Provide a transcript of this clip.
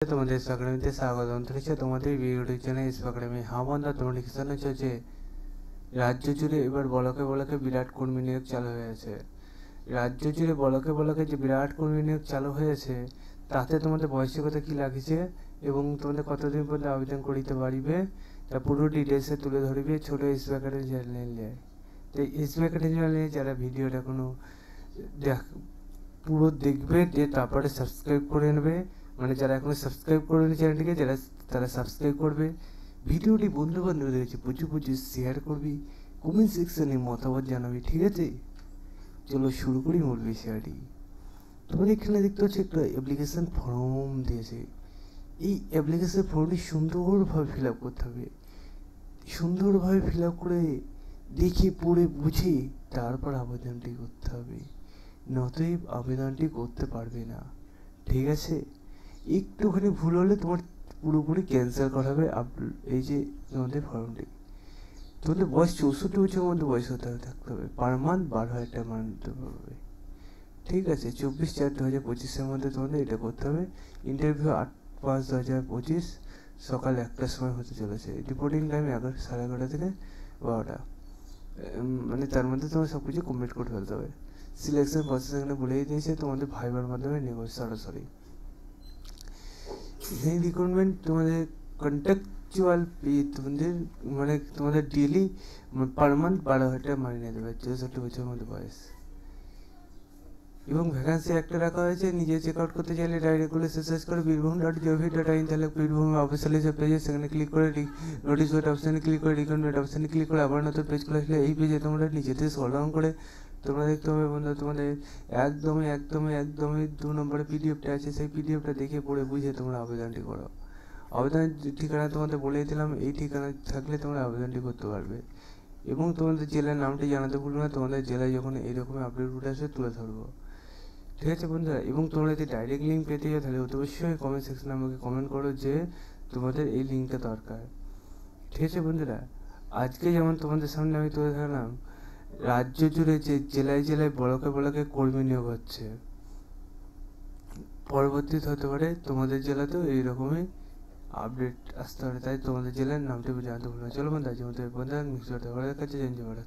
তোমাদের একাডেমিতে স্বাগতম। তোমাদের ভিডিওটির জন্য একাডেমি। হ্যাঁ বন্ধুরা, তোমরা লিখে নিচ্ছো যে রাজ্য জুড়ে এবার বলকে বলকে বিরাট কর্মী নিয়োগ চালু হয়েছে। রাজ্য জুড়ে বলকে বলকে যে বিরাট কর্মী নিয়োগ চালু হয়েছে, তাতে তোমাদের বয়সিকতা কি লাগছে এবং তোমাদের কতদিন পর্যন্ত আবেদন করিতে পারিবে তা পুরো ডিটেলসে তুলে ধরবে ছোটো একাডেমি চ্যানেলে। তো একাডেমি চ্যানেলে যারা ভিডিওটা কোনো পুরো দেখবে, দিয়ে তারপরে সাবস্ক্রাইব করে নেবে। মানে যারা এখনো সাবস্ক্রাইব করেনি চ্যানেলটিকে, তারা সাবস্ক্রাইব করবে। ভিডিওটি বন্ধু বান্ধবদের কাছে প্রচুর শেয়ার করবি, কমেন্ট সেকশনে মতামত জানাবি, ঠিক আছে? চলো শুরু করি মূল বিষয়টি। তোমার এখানে দেখতে হচ্ছে একটা অ্যাপ্লিকেশন ফর্ম দিয়েছে। এই অ্যাপ্লিকেশন ফর্মটি সুন্দরভাবে ফিল আপ করতে হবে। সুন্দরভাবে ফিল আপ করে দেখে পড়ে বুঝে তারপর আবেদনটি করতে হবে, নতএব আবেদনটি করতে পারবে না, ঠিক আছে? একটুখানি ভুল হলে তোমার পুরোপুরি ক্যান্সেল করা হবে। এই যে তোমাদের ফর্মটি, তোমাদের বয়স 64 বছরের মধ্যে বয়স থাকতে হবে। পার মান্থ 12,000 টাকা মানতে হবে, ঠিক আছে? 24/4/2025 মধ্যে তোমাদের এটা করতে হবে। ইন্টারভিউ 8/5/2025 সকাল 1টার সময় হতে চলেছে। রিপোর্টিং টাইম 11:30 থেকে 12টা। মানে তার মধ্যে তোমার সব কিছু কমপ্লিট করে ফেলতে হবে। সিলেকশন প্রসেস এখানে বলেই দিয়েছে, তোমাদের ভাইবার মাধ্যমে নেব সরাসরি। এই রিক্রুটমেন্ট তোমাদের কন্ট্রাকচুয়াল পে তোমাদের মানে তোমাদের ডেলি পার মান্থ 12,000 টাকা মাইনে দেবে 64 বছরের মধ্যে বয়স। এবং ভ্যাকান্সি একটা রাখা হয়েছে। নিজে চেক আউট করতে চাইলে ডাইরেক্ট করে সার্চ করে বীরভূম.gov.in, তাহলে বীরভূম অফিসিয়াল যে পেজ আছে সেখানে ক্লিক করে নোটিশ বোর্ড অপশানে ক্লিক করে রিক্রুটমেন্ট অপশানে ক্লিক করে আবার নতুন পেজ খুলে আসলে এই পেজে তোমরা নিজেদের স্ক্রল ডাউন করে তোমরা দেখতে হবে বন্ধু, তোমাদের একদমই 2 নম্বরে পিডিএফটা আছে। সেই পিডিএফটা দেখে পড়ে বুঝে তোমরা আবেদনটি করো। আবেদনের ঠিকানা তোমাদের বলেই দিলাম, এই ঠিকানা থাকলে তোমরা আবেদনটি করতে পারবে। এবং তোমাদের জেলার নামটি জানাতে ভুলবে না, তোমাদের জেলায় যখন এইরকম আপডেট উঠে আসবে তুলে ধরবো, ঠিক আছে বন্ধুরা? এবং তোমরা যদি ডাইরেক্ট লিঙ্ক পেতে চাও তাহলে অবশ্যই কমেন্ট সেকশনে আমাকে কমেন্ট করো যে তোমাদের এই লিঙ্কটা দরকার, ঠিক আছে বন্ধুরা? আজকে যেমন তোমাদের সামনে আমি তুলে ধরলাম রাজ্য জুড়ে যে জেলায় বলকে কর্মী নিয়োগ হচ্ছে, পরবর্তীতে হতে পারে তোমাদের জেলাতেও এইরকমই আপডেট আসতে পারে। তাই তোমাদের জেলার নামটি জানতে ভুলবে না। চলো বন্ধুরা, আজ আমাদের বন্ধুরা কাছে জানতে পারে।